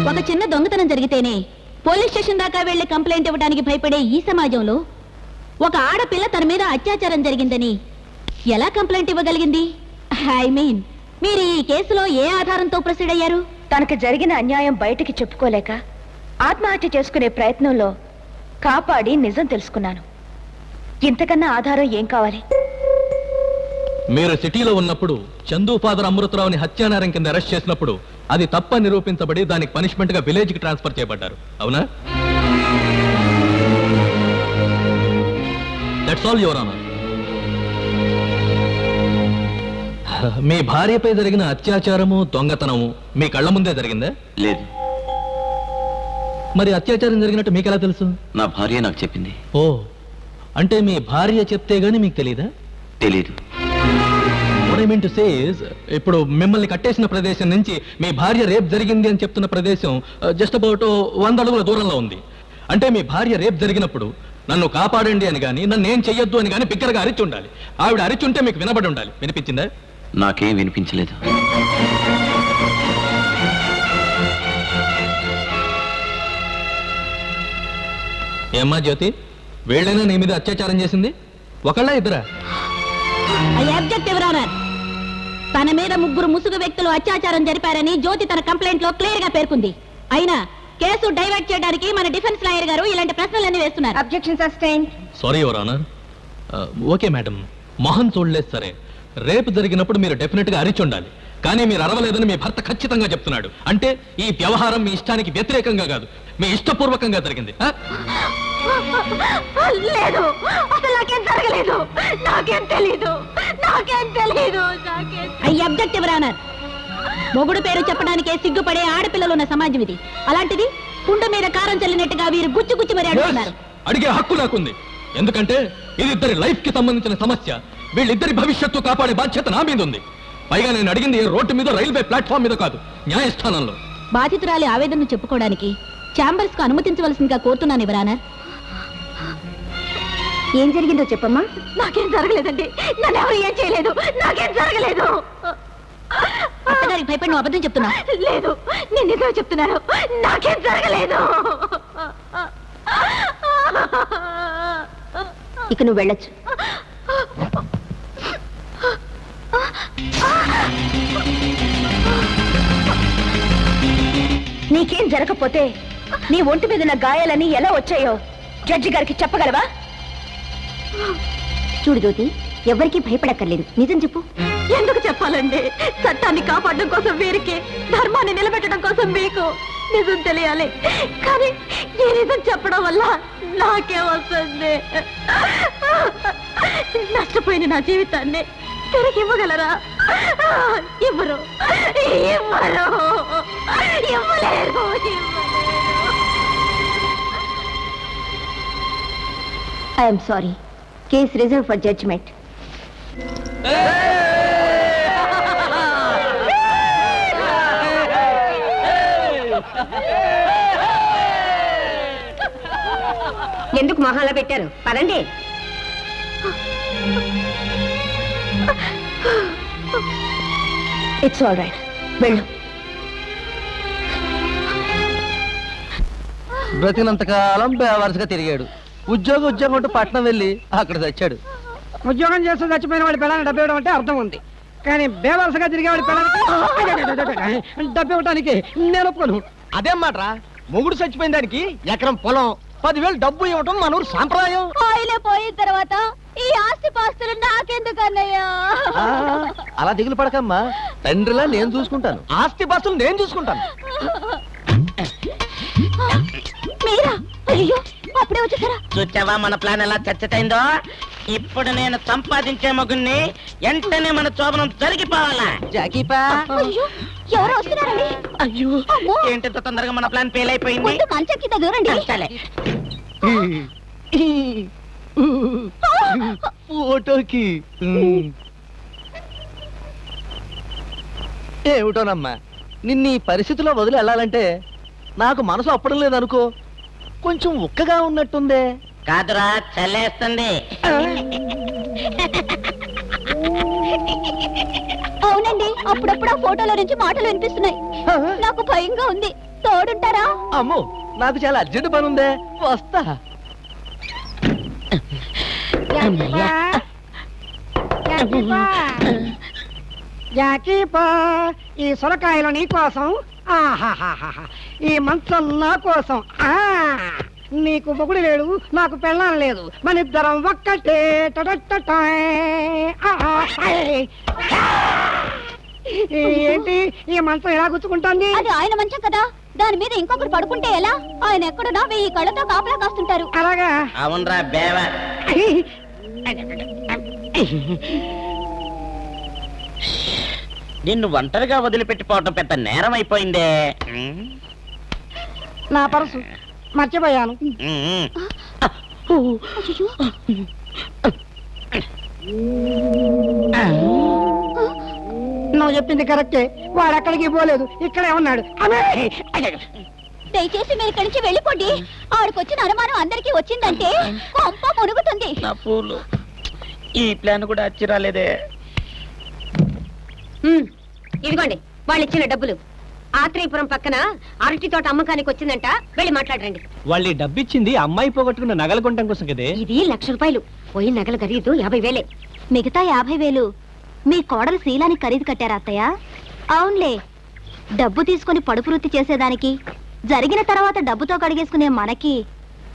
ఒక చిన్న దొంగతనం జరిగితేనే పోలీస్ స్టేషన్ దాకా వెళ్లి కంప్లైంట్ ఇవ్వడానికి భయపడే ఈ సమాజంలో ఒక ఆడపిల్ల తన మీద అత్యాచారం జరిగిందని ఎలా కంప్లైంట్ ఇవ్వగలిగింది? ఐ మీన్, మీరు ఈ కేసులో ఏ ఆధారంతో ప్రొసీడ్ అయ్యారు? తనకు జరిగిన అన్యాయం బయటికి చెప్పుకోలేక ఆత్మహత్య చేసుకునే ప్రయత్నంలో కాపాడి నిజం తెలుసుకున్నాను. ఇంతకన్నా ఆధారం ఏం కావాలి? మీరు సిటీలో ఉన్నప్పుడు చందు ఫాదర్ అమృతరావుని హత్యానేరం కింద అరెస్ట్ చేసినప్పుడు అది తప్ప నిరూపించబడి దానికి పనిష్మెంట్ గా విలేజ్ కి ట్రాన్స్ఫర్ చేయబడ్డారు, అవునా? That's all your honour. మీ భార్యపై జరిగిన అత్యాచారము దొంగతనము మీ కళ్ళ ముందే జరిగిందా? లేదు. మరి అత్యాచారం జరిగినట్టు మీకు ఎలా తెలుసు? నా భార్య నాకు చెప్పింది. ఓ, అంటే మీ భార్య చెప్తే గానీ మీకు తెలీదా? తెలీదు. What I mean to say is, ఇప్పుడు మిమ్మల్ని కట్టేసిన ప్రదేశం నుంచి మీ భార్య రేప్ జరిగింది అని చెప్తున్న ప్రదేశం జస్ట్ అబౌట్ 100 అడుగుల దూరంలో ఉంది. అంటే మీ భార్య రేప్ జరిగినప్పుడు నన్ను కాపాడండి అని గాని, నన్ను ఏం చెయ్యొద్దు అని గాని బిగ్గరగా అరిచి ఉండాలి. ఆవిడ అరిచి ఉంటే మీకు వినబడి ఉండాలి. వినిపించిందా? నాకేం వినిపించలేదు. ఏమ్మా జ్యోతి, వీళ్ళైనా నీ మీద అత్యాచారం చేసింది? ఒకళ్ళ ఇద్దరా? తన మీద 3 ముసుగు వ్యక్తులు అత్యాచారం జరిపారని జ్యోతి తన కంప్లైంట్ లో క్లియర్ గా పేర్కొంది. అయినా కేసు డైవర్ట్ చేయడానికి మన డిఫెన్స్ లాయర్ గారు ఇలాంటి ప్రశ్నలన్నీ వేస్తున్నారు. Objection sustain. Sorry your honour. Okay madam, మొహం చూడలేదు సరే, రేపు జరిగినప్పుడు మీరు డెఫినెట్ గా అరిచి ఉండాలి. కానీ మీరు అరవలేదని మీ భర్త ఖచ్చితంగా చెప్తున్నాడు. అంటే ఈ వ్యవహారం మీ ఇష్టానికి వ్యతిరేకంగా కాదు, మీ ఇష్టపూర్వకంగా జరిగింది. లేదు, అసలు నాకేం జరగలేదు, నాకేం తెలీదు. I object your honour. మొగుడు పేరు చెప్పడానికే సిగ్గుపడే ఆడపిల్లలు ఉన్న సమాజం ఇది. అలాంటిది కుండ మీద కారం చల్లినట్టుగా వీరు గుచ్చి మరి అడుగుతున్నారు. అడిగే హక్కు నాకుంది. ఎందుకంటే ఇది ఇద్దరి లైఫ్ కి సంబంధించిన సమస్య. వీళ్ళిద్దరి భవిష్యత్తు కాపాడే బాధ్యత నా మీద ఉంది. పైగా నేను అడిగింది రోడ్డు మీద, రైల్వే ప్లాట్ఫామ్ మీద కాదు, న్యాయస్థానంలో. బాధితురాలి ఆవేదనను చెప్పుకోవడానికి ఛాంబర్స్ కు అనుమతించవలసిందిగా కోరుతున్నాను యువర్ ఆనర్. ఏం జరిగిందో చెప్పమ్మా. నాకేం జరగలేదండి, నన్ను ఎవరు ఏం చేయలేదు, నాకేం జరగలేదు. అత్తగారికి భయపడి నువ్వు అబద్ధం చెప్తున్నా? లేదు, నేను నిజమే చెప్తున్నాను, నాకేం జరగలేదు. ఇక నువ్వు వెళ్ళొచ్చు. నీకేం జరగకపోతే నీ ఒంటి మీద ఉన్న గాయాలని ఎలా వచ్చాయో జడ్జి గారికి చెప్పగలవా? చూడు జ్యోతి, ఎవరికి భయపడక్కర్లేదు, నిజం చెప్పు. ఎందుకు చెప్పాలండి? చట్టాన్ని కాపాడడం కోసం వీరికి, ధర్మాన్ని నిలబెట్టడం కోసం మీకు నిజం తెలియాలి. కానీ ఈ నిజం చెప్పడం వల్ల నాకే వస్తుంది. నష్టపోయిన నా జీవితాన్ని తిరిగి ఇవ్వగలరా? ఇవ్వరు, ఇవ్వలేరు. I'm sorry. Case reserve for judgement. ఎందుకు మొహాల్లో పెట్టారు? పదండి. ఇట్స్ ఆల్ రైట్, వెళ్ళు. బ్రతికినంతకాలం బేవరసగా తిరిగాడు. ఉద్యోగం అంటూ పట్నం వెళ్ళి అక్కడ చచ్చాడు. ఉద్యోగం చేస్తూ చచ్చిపోయిన వాడి పిల్లల్ని డబ్బు ఇవ్వడం అంటే అర్థం ఉంది. కానీ బేవరసగా తిరిగేవాడి పిల్లలకి డబ్బు ఇవ్వడానికి నేను ఒప్పుకోను. అదేం మాట్రా, మొగుడు చచ్చిపోయిన దానికి ఎకరం పొలం 10,000 డబ్బు ఇవ్వటం మన ఊరు సాంప్రదాయం. ఆయన పోయిన తర్వాత ఈ ఆస్తి పాస్తులు నాకెందుకు అన్నయ్యా? అలా దిగులు పడకమ్మా, తండ్రిలా నేను చూసుకుంటాను, ఆస్తి పాస్తులు నేను చూసుకుంటాను. మీరా? అయ్యో, అప్పుడే వచ్చేసారా? చూచావా మన ప్లాన్ ఎలా చచ్చటైందో? ఇప్పుడు నేను సంపాదించే మగుణ్ణి వెంటనే మన శోభనం జరిగిపోవాలా? జాకీపా, అయ్యో, ఎవరో వస్తున్నారండి. అయ్యో, ఏంటంత తొందరగా మన ప్లాన్ ఫెయిల్ అయిపోయింది? మంచం కింద దూరండి. ఫోటోకి ఏమిటోనమ్మా, నిన్ను ఈ పరిస్థితిలో వదిలి వెళ్ళాలంటే నాకు మనసు అప్పడం లేదనుకో. కొంచెం ఉక్కగా ఉన్నట్టుందే. కాదురా, చల్లేస్తుంది. అవునండి, అప్పుడప్పుడు ఆ ఫోటోలో నుంచి మాటలు వినిపిస్తున్నాయి. నాకు భయంగా ఉంది. తోడుంటారా? అమ్మో నాకు చాలా అర్జెంట్ పని ఉందే, వస్తా. జాకీపా, ఈ సొరకాయలు నీ కోసం, ఆహాహాహా, ఈ మంచం నా కోసం. నీకు మొగుడు లేడు, నాకు పెళ్ళాం లేదు, మనిద్దరం ఒక్కటే. ఏంటి ఈ మంచం ఎలా గుచ్చుకుంటుంది? అది ఆయన మంచం కదా, దాని మీద ఇంకొకరు పడుకుంటే ఎలా? ఆయన ఎక్కడున్నా 1000 కళ్ళతో కాపలా కాస్తుంటారు. అలాగా? అవునరా బేవ. నిన్ను ఒంటరిగా వదిలిపెట్టిపోవటం పెద్ద నేరం అయిపోయిందే. నా పర్సు మర్చిపోయాను. నువ్వు చెప్పింది కరెక్టే, వాడు అక్కడికి పోలేదు, ఇక్కడే ఉన్నాడు. దయచేసి మీరు ఇక్కడి నుంచి వెళ్ళిపోండి. ఆడికొచ్చిన అనుమానం అందరికీ వచ్చిందంటే కొంప మునుగుతుంది. నా పూలు, ఈ ప్లాన్ కూడా వచ్చి రాలేదే. ఇదిగోండి వాళ్ళు ఇచ్చిన డబ్బులు. ఆత్రేయపురం పక్కన అరటి తోట అమ్మకానికి వచ్చిందంట, వెళ్ళి మాట్లాడండి. వాళ్ళు డబ్బిచ్చింది అమ్మాయి పోగొట్టుకున్న నగల కొనడం కోసం కదే. ఇది 1,00,000 రూపాయలు. పోయి నగల ఖరీదు 50,000. మిగతా 50,000 మీ కోడలు శీలానికి ఖరీదు కట్టారా అత్తయ్య? అవునులే, డబ్బు తీసుకుని పడుపు వృత్తి చేసేదానికి, జరిగిన తర్వాత డబ్బుతో కడిగేసుకునే మనకి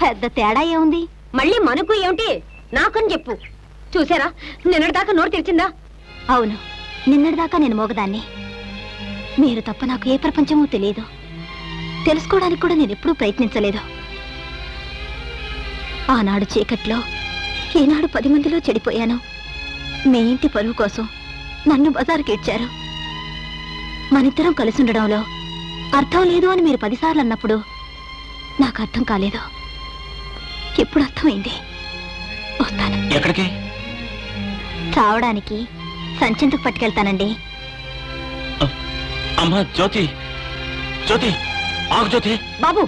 పెద్ద తేడా ఏముంది? మళ్ళీ మనకు ఏమిటి, నాకని చెప్పు. చూసారా నిన్నటిదాకా నోరు తెరిచిందా? అవును, నిన్నటిదాకా నేను మోగదాన్ని. మీరు తప్ప నాకు ఏ ప్రపంచమూ తెలియదు, తెలుసుకోవడానికి కూడా నేను ఎప్పుడూ ప్రయత్నించలేదు. ఆనాడు చీకట్లో, ఈనాడు 10 మందిలో చెడిపోయాను. మీ ఇంటి పరువు కోసం నన్ను బజారుకి ఇచ్చారు. మనిద్దరం కలిసి ఉండడంలో అర్థం లేదు అని మీరు 10 సార్లు అన్నప్పుడు నాకు అర్థం కాలేదు. ఇప్పుడు అర్థమైంది. వస్తాను. ఎక్కడికి? చావడానికి సంచెందుకు పట్టుకెళ్తానండి. అమ్మా జ్యోతి, జ్యోతి ఆగు జ్యోతి. బాబు,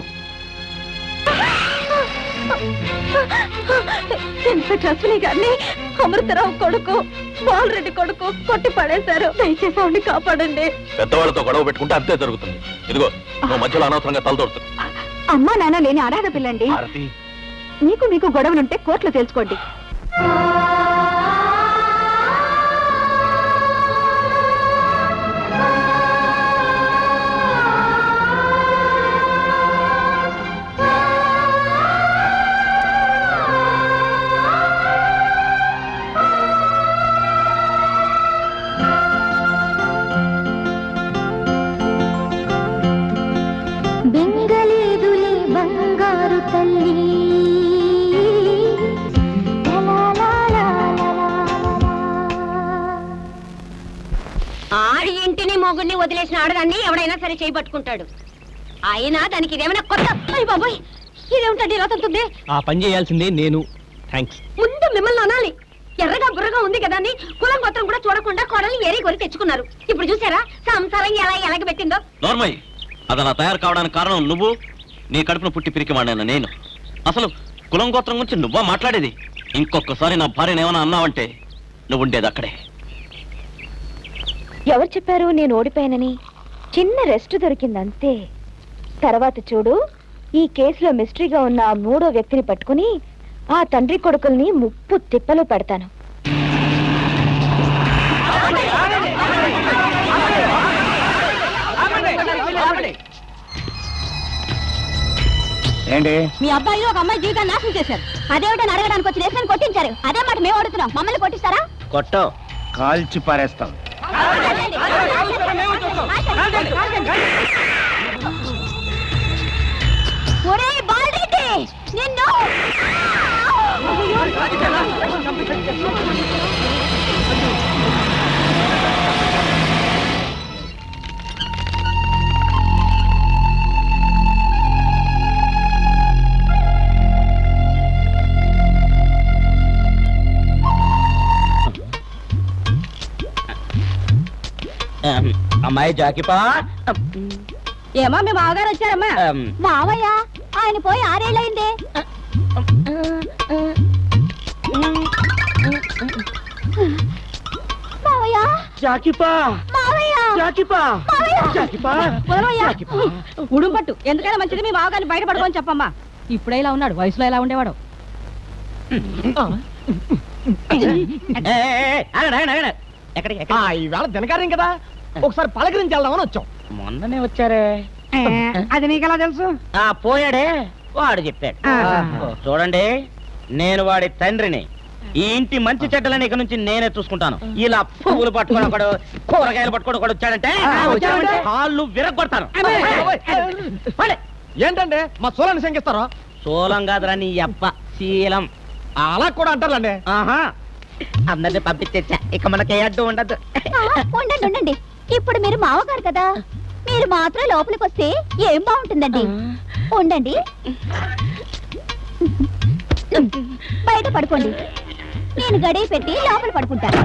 వెంకటరశ్మి గారిని అమృతరావు కొడుకు, బాలరెడ్డి కొడుకు కొట్టి పడేశారు. దయచేసి ఆవిడ్ని కాపాడండి. పెద్దవాళ్ళతో గొడవ పెట్టుకుంటే అంతే జరుగుతుంది. ఇదిగో నువ్వు మధ్యలో అనవసరంగా తలదొరుతుంది. అమ్మా నాన్న లేని అనాథ పిల్లండి. మీకు గొడవలుంటే కోర్టులో తెలుసుకోండి. బెంగలేదులే బంగారు తల్లి, ఆడి ఇంటిని మొగుడిని వదిలేసిన ఆడదాన్ని ఎవడైనా సరే చేయబట్టుకుంటాడు. అయినా దానికి ఇదేమైనా కొత్త? అయ్య బాబోయ్, ఇదేమిటండి ఇలా తంతుంది? ఆ పని చేయాల్సిందే నేను. థ్యాంక్స్. ముందు మిమ్మల్ని అనాలి. ఎర్రగా బుర్రగా ఉంది కదా అని కులం గోత్రం కూడా చూడకుండా కోడల్ని ఏరి కొరి తెచ్చుకున్నారు. ఇప్పుడు చూసారా సంసారం ఎలా ఎలాగబెట్టిందో? నోర్మయ్, అది అలా తయారు కావడానికి కారణం నువ్వు, నీ కడుపున పుట్టి పిరికి వాడిన నేను. అసలు కులం గోత్రం గురించి నువ్వా మాట్లాడేది? ఇంకొకసారి నా భార్యను ఏమైనా అన్నావంటే నువ్వు ఉండేది అక్కడే. ఎవరు చెప్పారు నేను ఓడిపోయానని? చిన్న రెస్ట్ దొరికిందంతే. తర్వాత చూడు, ఈ కేసులో మిస్టరీగా ఉన్న ఆ 3వ వ్యక్తిని పట్టుకుని ఆ తండ్రి కొడుకుల్ని ముప్పు తిప్పలో పెడతాను. ఏంటి? మీ అబ్బాయి ఒక అమ్మాయి జీవితాన్ని నాశనం చేశారు. అదేమిటని అడగడానికి వచ్చి నేసని కొట్టించారు. అదే మాట మేము అడుగుతున్నాం, మమ్మల్ని కొట్టిస్తారా? కొట్టో, కాల్చి పారేస్తాం. ఒరేయ్ బాలరెడ్డి, నిన్ను అమ్మాయి జాకిపా. ఏమా మీ మామగారు వచ్చారమ్మా? మావయ్య, ఆయన పోయి 6 ఏళ్ళయిందే. మావయ్య, జాకిపా, మావయ్య, జాకిపా. మావయ్య. ఉడుం పట్టు ఎందుకైనా మంచిది మీ బావగారిని బయట పడుకోని చెప్పమ్మా. ఇప్పుడే ఇలా ఉన్నాడు, వయసులో ఎలా ఉండేవాడు. ఎక్కడికి ఈవేళ దినకార్యం కదా, ఒకసారి పలకరించి వెళ్దామని వచ్చాం. మొన్ననే వచ్చారే. అది నీకెలా తెలుసు? పోయాడే వాడు చెప్పాడు. చూడండి, నేను వాడి తండ్రిని. ఈ ఇంటి మంచి చెడ్డలని ఇక నుంచి నేనే చూసుకుంటాను. ఇలా పువ్వులు పట్టుకోవడం ఒకడు, కూరగాయలు పట్టుకోవడం ఒకడు వచ్చాడంటే కాళ్ళు విరగొడతాను. ఏంటంటే మా సోలాన్ని శంకిస్తారా? సోలం కాదురా నీ అప్ప శీలం. అలా కూడా అంటారులేండి. ఆహా, అందరిని పంపించేచ్చా, ఇక మనకి అడ్డు ఉండదు. ఉండండి ఉండండి, ఇప్పుడు మీరు మావగారు కదా, మీరు మాత్రం లోపలికి వస్తే ఏం బాగుంటుందండి. ఉండండి, బయట పడుకోండి, నేను గడియ పెట్టి లోపల పడుకుంటాను.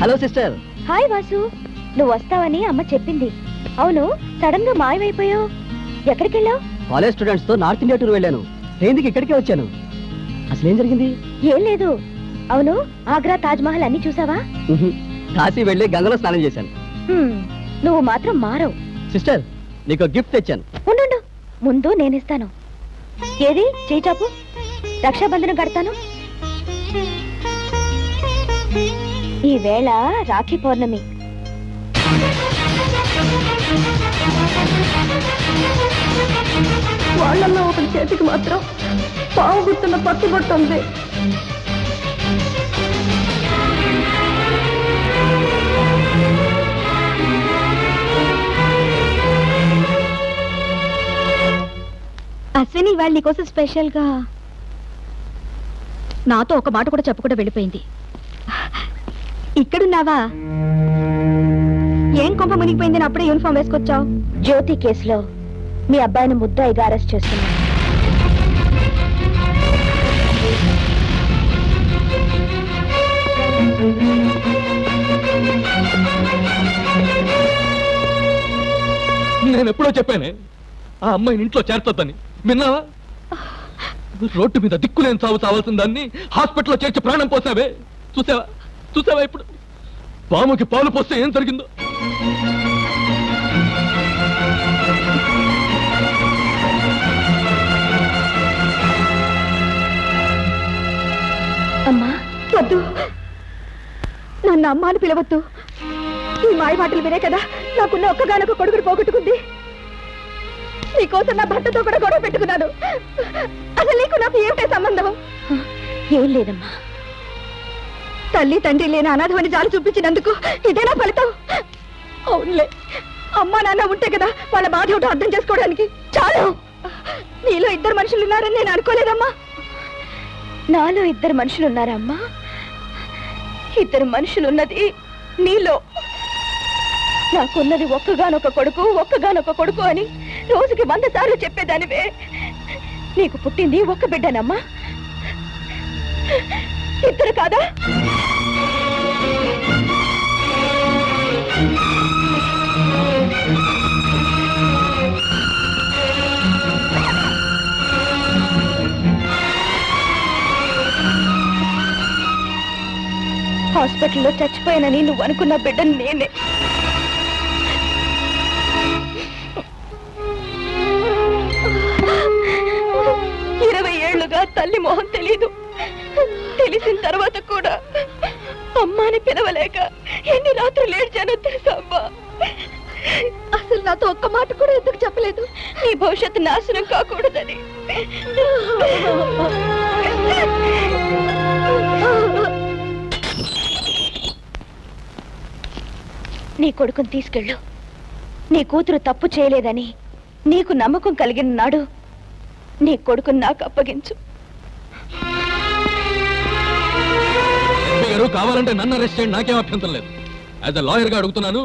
Hello sister. హాయ్ వాసు, నువ్వు వస్తావని అమ్మ చెప్పింది. అవును, సడన్ గా మాయమైపోయావు, ఎక్కడికి వెళ్ళావు? కాలేజ్ స్టూడెంట్స్ తో నార్త్ ఇండియా టూర్ వెళ్ళాను. ట్రైన్కి ఇక్కడికే వచ్చాను. అసలు ఏం జరిగింది? ఏం లేదు. అవును, ఆగ్రా తాజ్ మహల్ అన్ని చూసావా? కాశీ వెళ్ళి గంగలో స్నానం చేశాను. నువ్వు మాత్రం మారవు. సిస్టర్, నీకు గిఫ్ట్ తెచ్చాను. ఉండు, ముందు నేనిస్తాను. ఏది చేయి చాపు, రక్షాబంధనం కడతాను. ఈ వేళ రాఖీ పౌర్ణమి. వాళ్ళల్లో ఒకరి చేతికి మాత్రం పావు గుర్తున్న పట్టుబట్టు ఉంది. అశ్విని ఇవాళ నీకోసం స్పెషల్ గా నాతో ఒక మాట కూడా చెప్పకుండా వెళ్ళిపోయింది. ఇక్కడున్నావా? ఏం కొంప మునిగిపోయిందని అప్పుడే యూనిఫామ్ వేసుకొచ్చావు? జ్యోతి కేసులో మీ అబ్బాయిని ముద్దాయిగా అరెస్ట్ చేస్తున్నా. నేను ఎప్పుడో చెప్పానే ఆ అమ్మాయిని ఇంట్లో చేర్చొద్దని, విన్నావా? రోడ్డు మీద దిక్కులేని చావు చావాల్సిన దాన్ని హాస్పిటల్లో చేర్చి ప్రాణం పోసావే. చూసావా ఇప్పుడు పాముకి పాలు పోస్తే ఏం జరిగిందో? అమ్మా వద్దు, నన్ను అమ్మ అని పిలవద్దు. ఈ మాయ మాటలు వినే కదా నాకున్న ఒక్కగానొక్క కొడుకుని పోగొట్టుకుంది. నీకోసం నా భర్తతో కూడా గొడవ పెట్టుకున్నాను. అసలు నీకు నాకు ఏమిటే సంబంధం? ఏం లేదమ్మా, తల్లి తండ్రి లేని అనాథమని జాలి చూపించినందుకు ఇదేనా ఫలితం? అవునులే, అమ్మా నాన్న ఉంటే కదా వాళ్ళ బాధ ఏమిటో అర్థం చేసుకోవడానికి. చాలు, నీలో ఇద్దరు మనుషులు ఉన్నారని నేను అనుకోలేదమ్మా. నాలో ఇద్దరు మనుషులు ఉన్నారమ్మా. ఇద్దరు మనుషులున్నది నీలో. నాకున్నది ఒక్కగానొక్క కొడుకు అని రోజుకి 100 సార్లు చెప్పేదానివే. నీకు పుట్టింది ఒక్క బిడ్డనమ్మా, ఇద్దరు కాదా? హాస్పిటల్లో చచ్చిపోయానని నువ్వు అనుకున్న బిడ్డను నేనే. తల్లి మొహం తెలీదు. తెలిసిన తర్వాత కూడా అమ్మాని పిలవలేక ఎన్ని రాత్రులు ఏడ్చానో తెలుసా అమ్మా? అసలు నాతో ఒక్క మాట కూడా ఎందుకు చెప్పలేదు? నీ భవిష్యత్తు నాశనం కాకూడదని. నీ కొడుకుని తీసుకెళ్ళు. నీ కూతురు తప్పు చేయలేదని నీకు నమ్మకం కలిగిన నాడు నీ కొడుకుని నాకు అప్పగించు. కావాలంటే నన్ను అరెస్ట్ చేయండి, నాకేం అభ్యంతరం లేదు. యాజ్ అ లాయర్ గా అడుగుతున్నాను,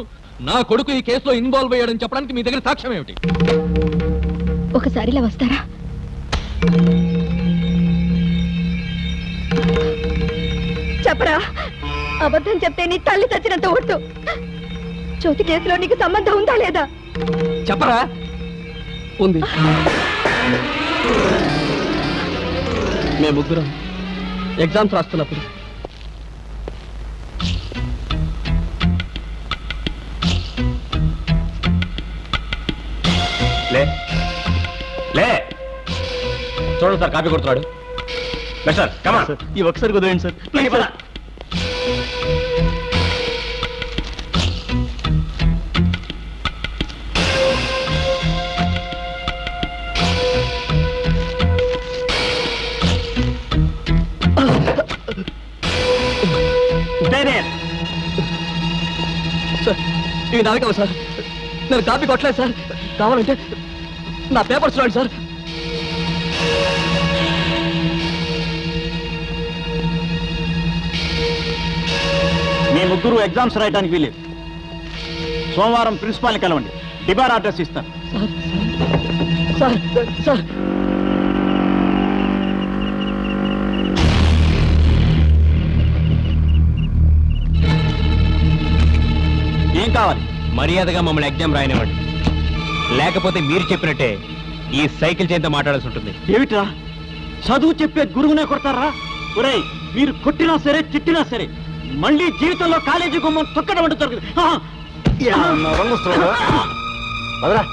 నా కొడుకు ఈ కేసులో ఇన్వాల్వ్ అయ్యాడని చెప్పడానికి మీ దగ్గర సాక్ష్యం ఏమిటి? ఒకసారి ఇలా వస్తారా? చెప్పరా, అబద్ధం చెప్తే నీ తల్లి చచ్చినంత ఒట్టు. జ్యోతి కేసులో నీకు సంబంధం ఉందా లేదా? చెప్పరా. ఉంది. మేము ముగ్గురం ఎగ్జామ్స్ రాస్తున్నప్పుడు లే లే చూడండి సార్ కాపీ కొడుతున్నాడు సార్ కమా ఈ ఒకసారి కుదరండి సార్ ప్లీజ్ సార్. సార్ ఇవి నావి కావు సార్, నేను కాపీ కొట్టలేదు సార్. కావాలంటే నా పేపర్స్ చూడండి సార్. మీ ముగ్గురు ఎగ్జామ్స్ రాయడానికి వీలేదు. సోమవారం ప్రిన్సిపాల్ని కలవండి, డిబార్ అడ్రస్ ఇస్తాను. సార్ సార్ ఏం కావాలి? మర్యాదగా మమ్మల్ని ఎగ్జామ్ రాయనివ్వండి, లేకపోతే మీరు చెప్పినట్టే ఈ సైకిల్ చేత మాట్లాడాల్సి ఉంటుంది. ఏమిట్రా చదువు చెప్పే గురువునే కొడతారా? ఒరేయ్, మీరు కొట్టినా సరే తిట్టినా సరే మళ్ళీ జీవితంలో కాలేజీ గుమ్మం తొక్కడం అంటూ దొరకదు. వదరా